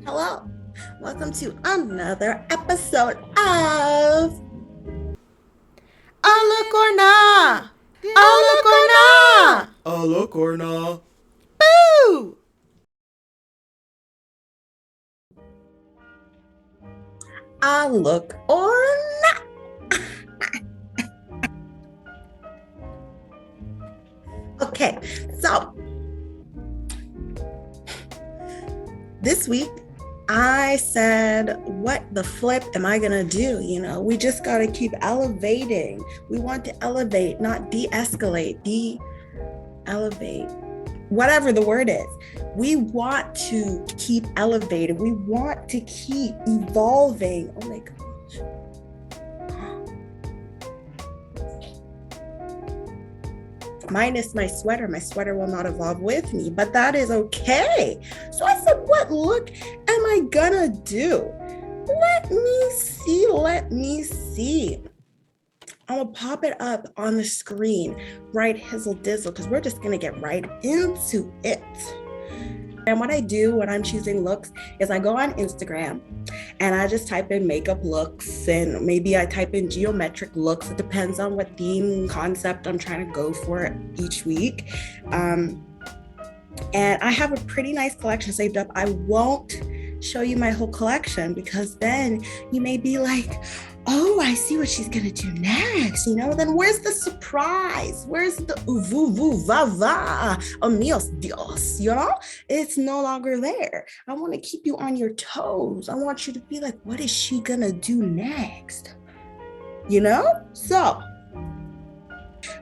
Hello, welcome to another episode of A look or nah. A look or nah. A look or nah. Boo! A Look or Not. Okay, so this week I said, what the flip am I gonna do? You know, we just gotta keep elevating. We want to elevate, not de-escalate, de-elevate, whatever the word is. We want to keep elevating. We want to keep evolving. Oh my gosh. Minus my sweater will not evolve with me, but that is okay. So I said, what look am I gonna do? Let me see. I'm gonna pop it up on the screen, right hizzle dizzle, because we're just gonna get right into it. And what I do when I'm choosing looks is I go on Instagram and I just type in makeup looks, and maybe I type in geometric looks. It depends on what theme concept I'm trying to go for each week. And I have a pretty nice collection saved up. I won't show you my whole collection because then you may be like, oh, I see what she's gonna do next, you know? Then where's the surprise? Where's the vu vu va va, oh míos Dios, you know? It's no longer there. I wanna keep you on your toes. I want you to be like, what is she gonna do next? You know? So,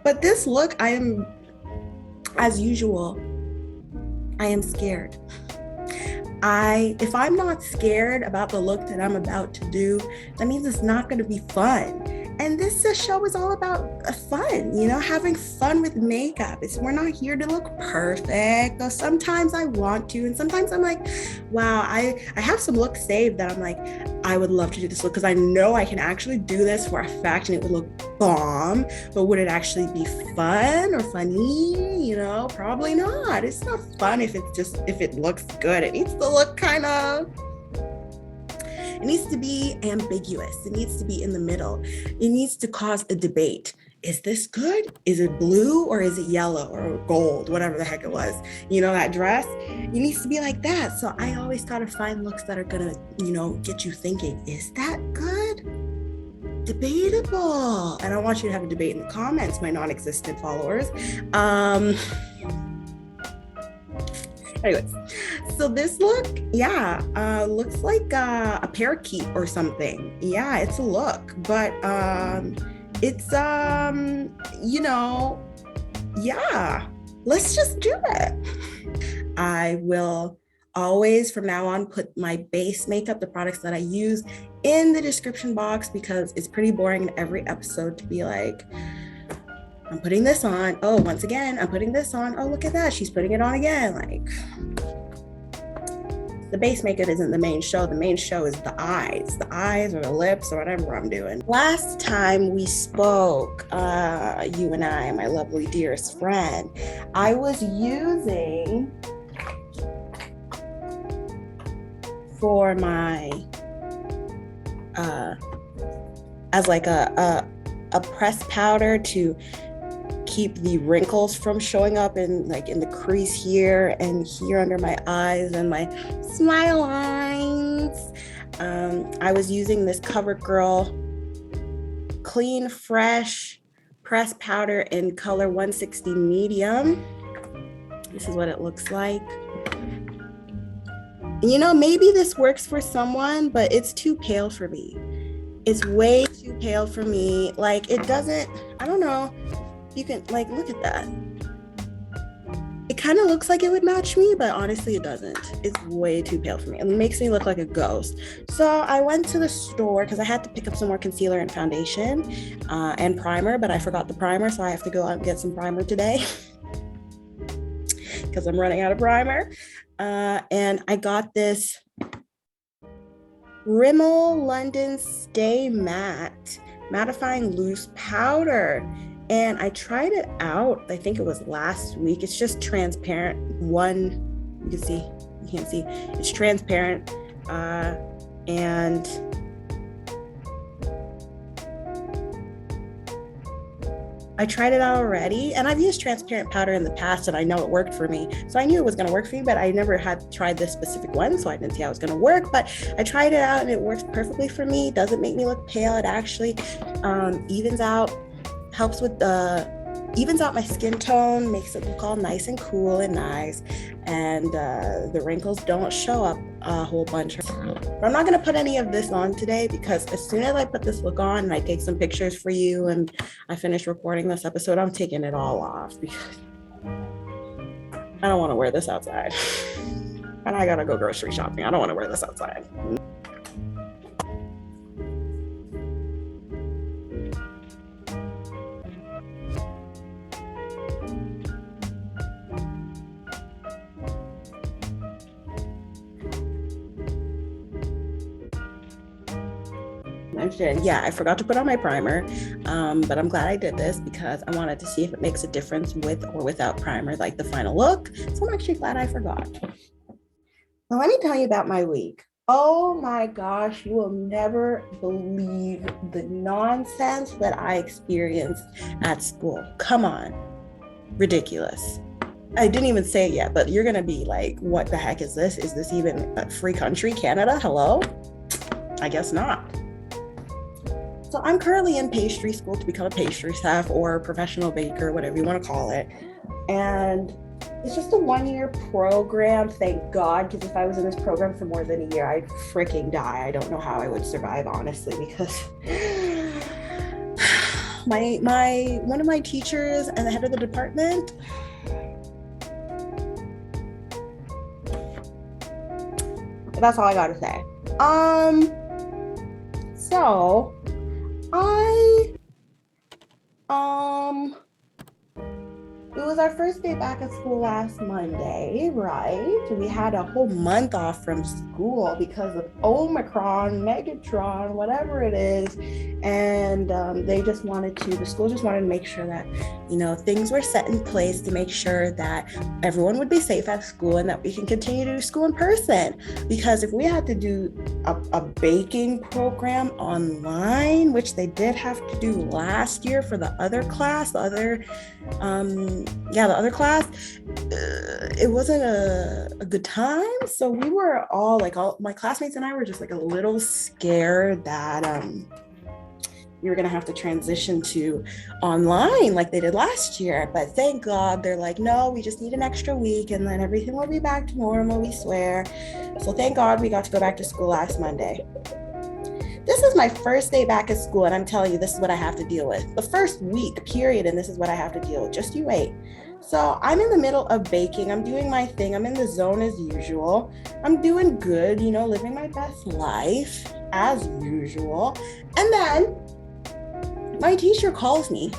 but this look, I am, as usual, I am scared. If I'm not scared about the look that I'm about to do, that means it's not going to be fun. And this show is all about fun, you know, having fun with makeup. We're not here to look perfect. Though sometimes I want to, and sometimes I'm like, wow, I have some looks saved that I'm like, I would love to do this look because I know I can actually do this for a fact and it would look bomb. But would it actually be fun or funny? You know, probably not. It's not fun if it looks good. It needs to look it needs to be ambiguous. It needs to be in the middle. It needs to cause a debate. Is this good? Is it blue or is it yellow or gold? Whatever the heck it was. You know, that dress, it needs to be like that. So I always gotta find looks that are gonna, you know, get you thinking, is that good? Debatable. And I want you to have a debate in the comments, my non-existent followers. Anyways, so this look, looks like a parakeet or something. Yeah, it's a look, but it's you know, yeah, let's just do it. I will always from now on put my base makeup, the products that I use, in the description box because it's pretty boring in every episode to be like, I'm putting this on. Oh, once again, I'm putting this on. Oh, look at that. She's putting it on again. Like, the base makeup isn't the main show. The main show is the eyes or the lips or whatever I'm doing. Last time we spoke, you and I, my lovely dearest friend, I was using for my, as like a pressed powder to keep the wrinkles from showing up in the crease here and here under my eyes and my smile lines. I was using this Covergirl Clean Fresh pressed powder in color 160 medium. This is what it looks like. You know, maybe this works for someone, but it's too pale for me. It's way too pale for me. Like, it doesn't, I don't know. You can, like, look at that. It kind of looks like it would match me, but honestly, it doesn't. It's way too pale for me. It makes me look like a ghost. So I went to the store because I had to pick up some more concealer and foundation and primer, but I forgot the primer, so I have to go out and get some primer today because I'm running out of primer. And I got this Rimmel London Stay Matte Mattifying Loose Powder. And I tried it out, I think it was last week. It's just transparent. You can see, you can't see. It's transparent. And I tried it out already, and I've used transparent powder in the past, and I know it worked for me. So I knew it was going to work for me, but I never had tried this specific one, so I didn't see how it was going to work. But I tried it out, and it works perfectly for me. It doesn't make me look pale. It actually evens out, helps with evens out my skin tone, makes it look all nice and cool and nice, and the wrinkles don't show up a whole bunch. But I'm not going to put any of this on today, because as soon as I put this look on and I take some pictures for you and I finish recording this episode, I'm taking it all off, because I don't want to wear this outside. And I gotta go grocery shopping. I don't want to wear this outside. Yeah, I forgot to put on my primer, but I'm glad I did this because I wanted to see if it makes a difference with or without primer, like the final look. So I'm actually glad I forgot. Well, let me tell you about my week. Oh my gosh, you will never believe the nonsense that I experienced at school. Come on, ridiculous. I didn't even say it yet, but you're gonna be like, what the heck is this? Is this even a free country, Canada? Hello? I guess not. So I'm currently in pastry school to become a pastry chef or professional baker, whatever you want to call it. And it's just a 1-year program, thank God, because if I was in this program for more than a year, I'd freaking die. I don't know how I would survive, honestly, because one of my teachers and the head of the department, that's all I gotta say. So it was our first day back at school last Monday, right? We had a whole month off from school because of Omicron, Megatron, whatever it is. And the school just wanted to make sure that, things were set in place to make sure that everyone would be safe at school and that we can continue to do school in person. Because if we had to do a baking program online, which they did have to do last year for the other class, the other class, it wasn't a good time. So we were all my classmates and I were just like a little scared that we were gonna have to transition to online like they did last year. But thank God they're like, no, we just need an extra week and then everything will be back to normal, we swear. So thank God we got to go back to school last Monday. This is my first day back at school, and I'm telling you, this is what I have to deal with. The first week, period, and this is what I have to deal with. Just you wait. So I'm in the middle of baking. I'm doing my thing. I'm in the zone as usual. I'm doing good, living my best life as usual. And then my teacher calls me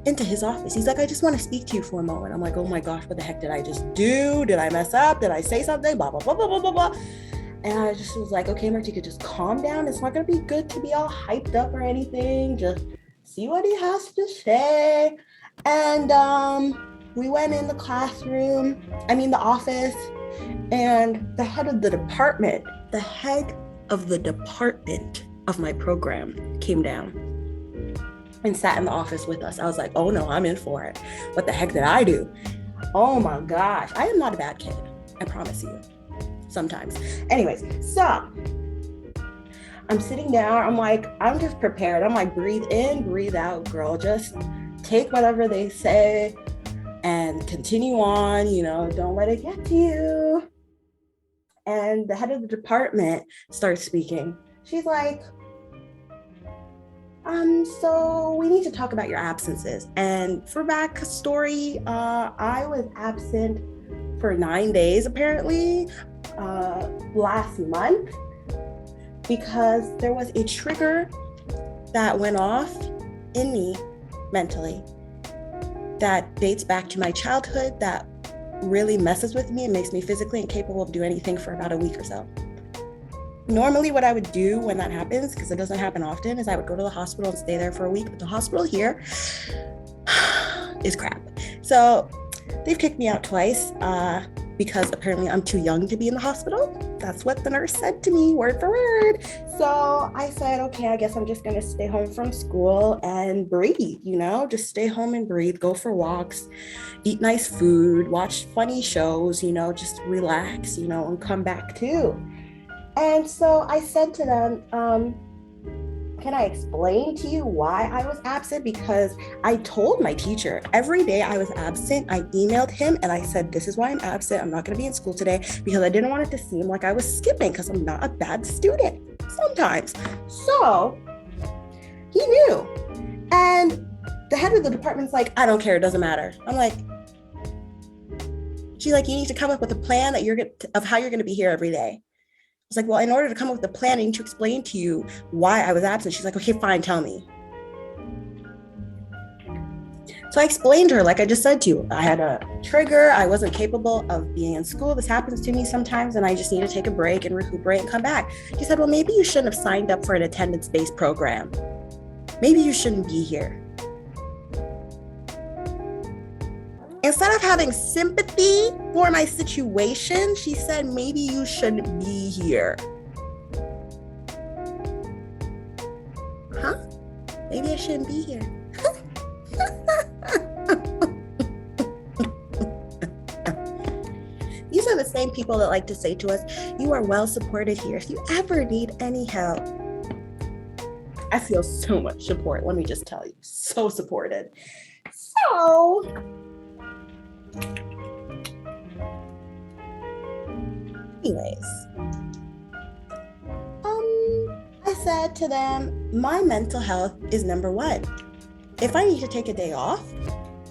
into his office. He's like, I just want to speak to you for a moment. I'm like, oh my gosh, what the heck did I just do? Did I mess up? Did I say something? Blah, blah, blah, blah, blah, blah, blah. And I just was like, okay, Martika, just calm down. It's not going to be good to be all hyped up or anything. Just see what he has to say. And we went in the office, and the head of the department of my program came down and sat in the office with us. I was like, oh no, I'm in for it. What the heck did I do? Oh my gosh, I am not a bad kid. I promise you. Sometimes. Anyways, so I'm sitting down. I'm just prepared. I'm like, breathe in, breathe out, girl. Just take whatever they say and continue on, don't let it get to you. And the head of the department starts speaking. She's like, so we need to talk about your absences. And for backstory, I was absent for 9 days, apparently, last month, because there was a trigger that went off in me mentally that dates back to my childhood, that really messes with me and makes me physically incapable of doing anything for about a week or so. Normally what I would do when that happens, because it doesn't happen often, is I would go to the hospital and stay there for a week, but the hospital here is crap. So they've kicked me out twice. because apparently I'm too young to be in the hospital. That's what the nurse said to me, word for word. So I said, okay, I guess I'm just going to stay home from school and breathe, just stay home and breathe, go for walks, eat nice food, watch funny shows, just relax, and come back too. And so I said to them, can I explain to you why I was absent? Because I told my teacher every day I was absent. I emailed him and I said, this is why I'm absent. I'm not going to be in school today because I didn't want it to seem like I was skipping because I'm not a bad student sometimes. So he knew. And the head of the department's like, I don't care. It doesn't matter. I'm like, she's like, you need to come up with a plan of how you're going to be here every day. I was like, well, in order to come up with a plan, I need to explain to you why I was absent. She's like, okay, fine, tell me. So I explained to her, like I just said to you, I had a trigger. I wasn't capable of being in school. This happens to me sometimes, and I just need to take a break and recuperate and come back. She said, well, maybe you shouldn't have signed up for an attendance-based program. Maybe you shouldn't be here. Instead of having sympathy for my situation, she said, maybe you shouldn't be here. Huh? Maybe I shouldn't be here. These are the same people that like to say to us, you are well supported here. If you ever need any help. I feel so much support. Let me just tell you, so supported. So, anyways, I said to them, my mental health is number one. If I need to take a day off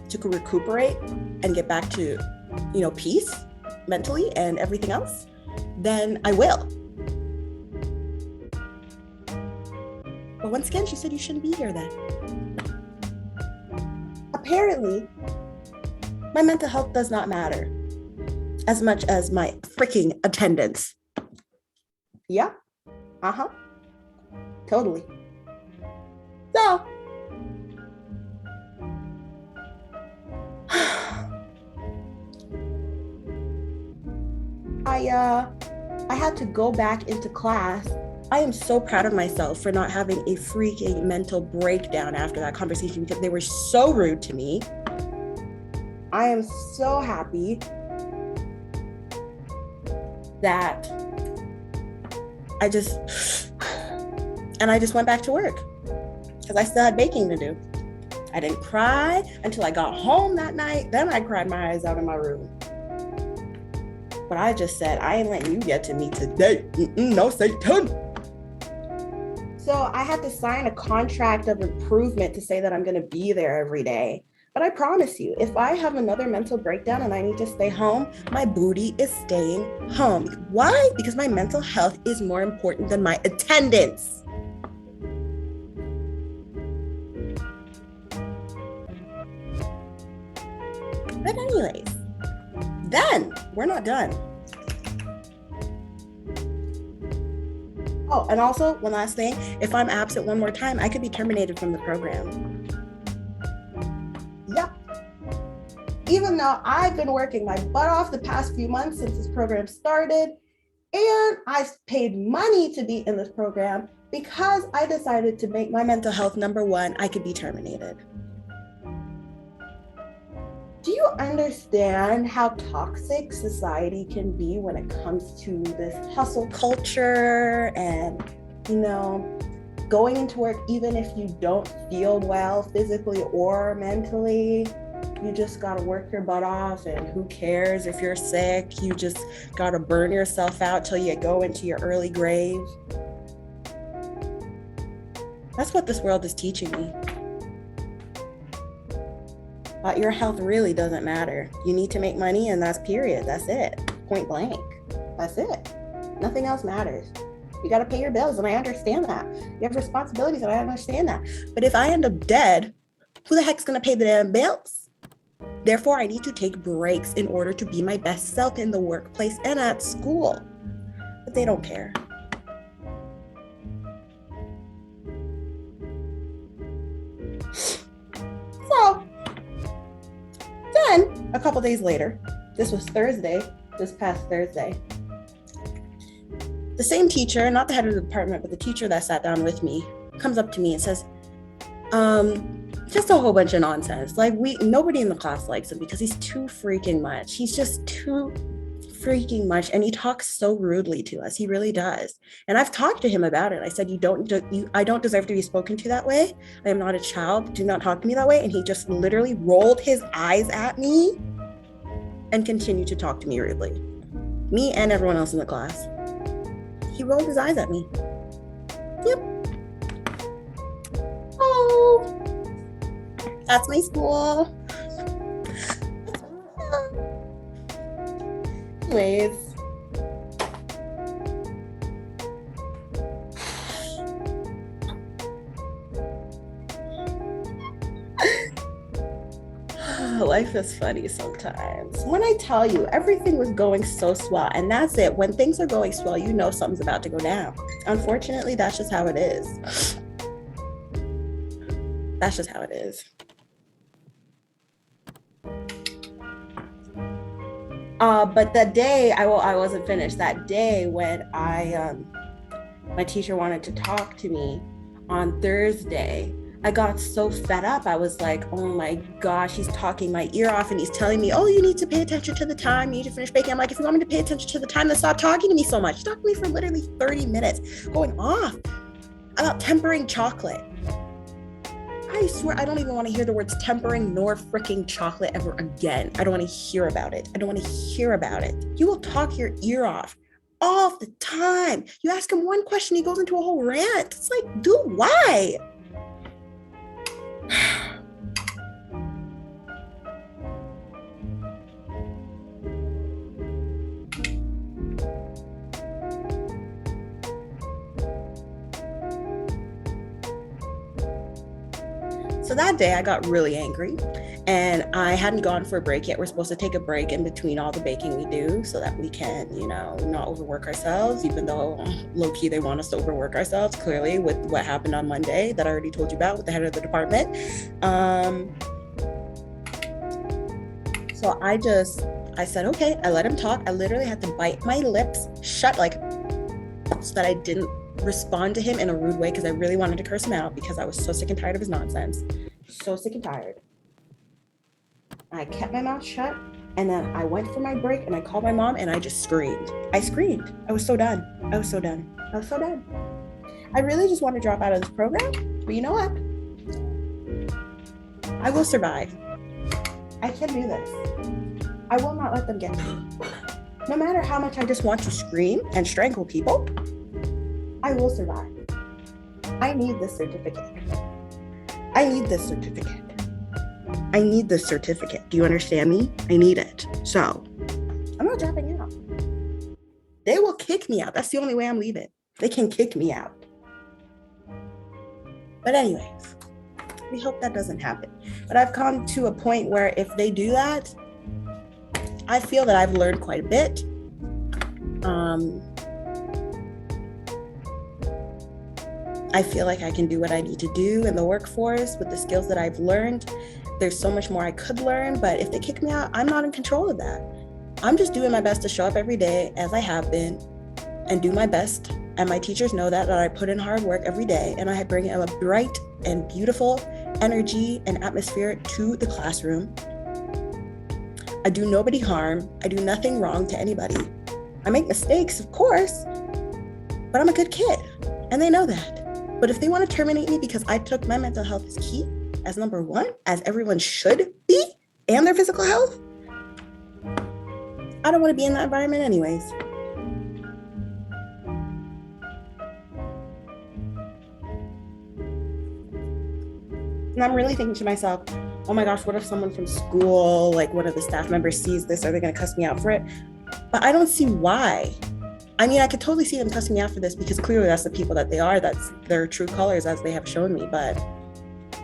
to recuperate and get back to, peace mentally and everything else, then I will. But once again, she said, you shouldn't be here then. Apparently, my mental health does not matter as much as my freaking attendance. Yeah. Totally. So, I had to go back into class. I am so proud of myself for not having a freaking mental breakdown after that conversation because they were so rude to me. I am so happy that I just went back to work because I still had baking to do. I didn't cry until I got home that night. Then I cried my eyes out in my room. But I just said, I ain't letting you get to me today. No, Satan. So I had to sign a contract of improvement to say that I'm going to be there every day. But I promise you, if I have another mental breakdown and I need to stay home, my booty is staying home. Why? Because my mental health is more important than my attendance. But anyways, then we're not done. Oh, and also one last thing, if I'm absent one more time, I could be terminated from the program. Yep. Even though I've been working my butt off the past few months since this program started, and I've paid money to be in this program, because I decided to make my mental health number one, I could be terminated. Do you understand how toxic society can be when it comes to this hustle culture and, going into work even if you don't feel well physically or mentally? You just got to work your butt off, and who cares if you're sick? You just got to burn yourself out till you go into your early grave. That's what this world is teaching me. But your health really doesn't matter. You need to make money, and that's period. That's it. Point blank. That's it. Nothing else matters. You got to pay your bills, and I understand that. You have responsibilities, and I understand that. But if I end up dead, who the heck's going to pay the damn bills? Therefore, I need to take breaks in order to be my best self in the workplace and at school. But they don't care. So, then, a couple days later, this was Thursday, this past Thursday. The same teacher, not the head of the department, but the teacher that sat down with me, comes up to me and says, just a whole bunch of nonsense. Like nobody in the class likes him because he's too freaking much. He's just too freaking much. And he talks so rudely to us. He really does. And I've talked to him about it. I said, I don't deserve to be spoken to that way. I am not a child. Do not talk to me that way. And he just literally rolled his eyes at me and continued to talk to me rudely. Me and everyone else in the class. He rolled his eyes at me. Yep. Oh, that's my school. Anyways. Life is funny sometimes. When I tell you everything was going so swell, and that's it. When things are going swell, you know something's about to go down. Unfortunately, that's just how it is. That's just how it is. But the day I wasn't finished. That day when my teacher wanted to talk to me on Thursday, I got so fed up. I was like, oh my gosh, he's talking my ear off and he's telling me, oh, you need to pay attention to the time. You need to finish baking. I'm like, if you want me to pay attention to the time, then stop talking to me so much. He talked to me for literally 30 minutes, going off about tempering chocolate. I swear, I don't even want to hear the words tempering nor freaking chocolate ever again. I don't want to hear about it. I don't want to hear about it. You will talk your ear off all the time. You ask him one question, he goes into a whole rant. It's like, dude, why? So that day I got really angry and I hadn't gone for a break yet. We're supposed to take a break in between all the baking we do so that we can, not overwork ourselves, even though low-key they want us to overwork ourselves, clearly, with what happened on Monday that I already told you about with the head of the department. So I said, okay, I let him talk. I literally had to bite my lips shut so that I didn't respond to him in a rude way because I really wanted to curse him out because I was so sick and tired of his nonsense. So sick and tired. I kept my mouth shut and then I went for my break and I called my mom and I just screamed. I screamed. I was so done. I was so done. I really just want to drop out of this program, but you know what? I will survive. I can do this. I will not let them get to me. No matter how much I just want to scream and strangle people, I will survive. I need this certificate. Do you understand me? I need it. So I'm not dropping out. They will kick me out. That's the only way I'm leaving. They can kick me out. But anyways, we hope that doesn't happen. But I've come to a point where if they do that, I feel that I've learned quite a bit. I feel like I can do what I need to do in the workforce with the skills that I've learned. There's so much more I could learn, but if they kick me out, I'm not in control of that. I'm just doing my best to show up every day as I have been and do my best. And my teachers know that I put in hard work every day and I bring a bright and beautiful energy and atmosphere to the classroom. I do nobody harm. I do nothing wrong to anybody. I make mistakes, of course, but I'm a good kid and they know that. But if they want to terminate me because I took my mental health as key, as number one, as everyone should be, and their physical health, I don't want to be in that environment anyways. And I'm really thinking to myself, oh my gosh, what if someone from school, like one of the staff members sees this? Are they going to cuss me out for it? But I don't see why. I mean, I could totally see them cussing me out for this because clearly that's the people that they are. That's their true colors as they have shown me. But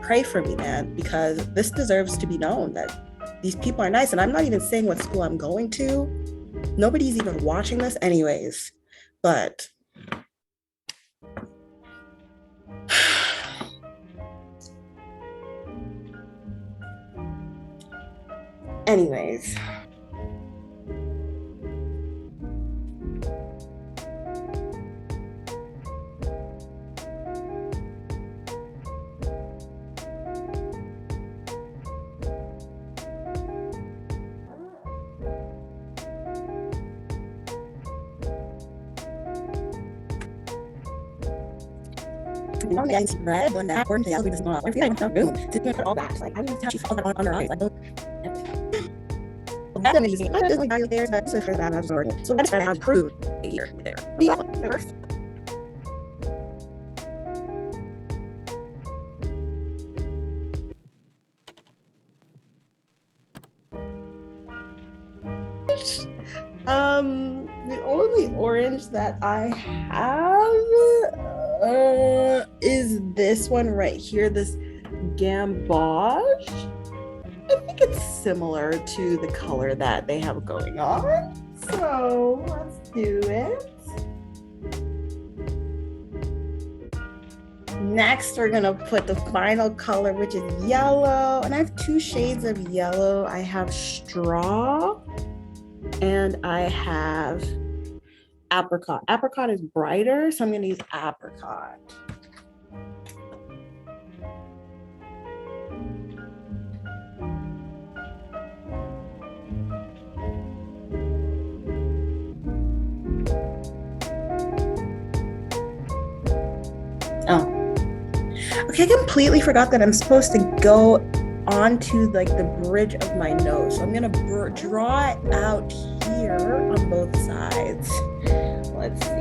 pray for me, man, because this deserves to be known that these people are nice. And I'm not even saying what school I'm going to. Nobody's even watching this anyways. But anyways, You know, getting some red, blend that, orange, yellow, this one. If you don't boom, to put all that. Like, I mean, she all that on her eyes. Like, that's amazing. I just like how your hair is not so for that absorbent. So that's what I improved here. There. Yeah. The only orange that I have is this one right here, this gamboge. I think it's similar to the color that they have going on. So let's do it. Next, we're gonna put the final color, which is yellow. And I have two shades of yellow. I have straw and I have apricot. Apricot is brighter, so I'm gonna use apricot. Oh, okay, I completely forgot that I'm supposed to go onto like the bridge of my nose. So I'm gonna draw it out here on both sides. Let's see.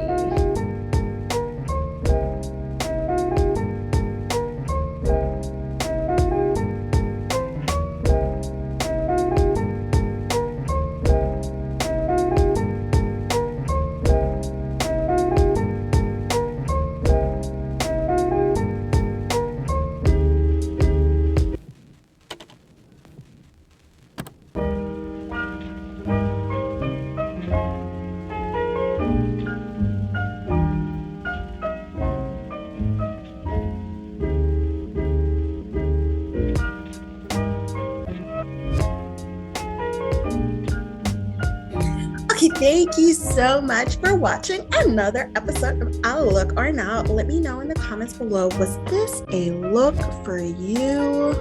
Okay, thank you so much for watching another episode of I'll Look or Not. Let me know in the comments below, was this a look for you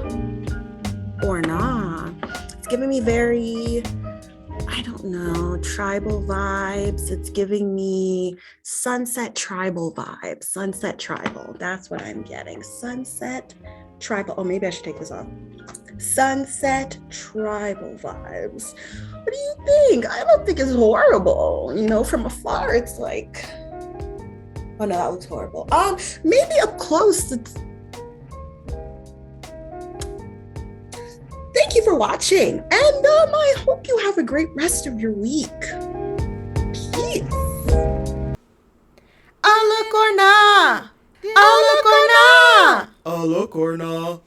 or not? It's giving me very, I don't know, tribal vibes. It's giving me sunset tribal vibes. Sunset tribal, that's what I'm getting. Sunset tribal. Oh, maybe I should take this off. Sunset tribal vibes. What do you think? I don't think it's horrible. You know, from afar, it's like, oh no, that looks horrible. Maybe up close. Thank you for watching, and I hope you have a great rest of your week. Peace. I'll look or not. I'll look or not. I'll look or not.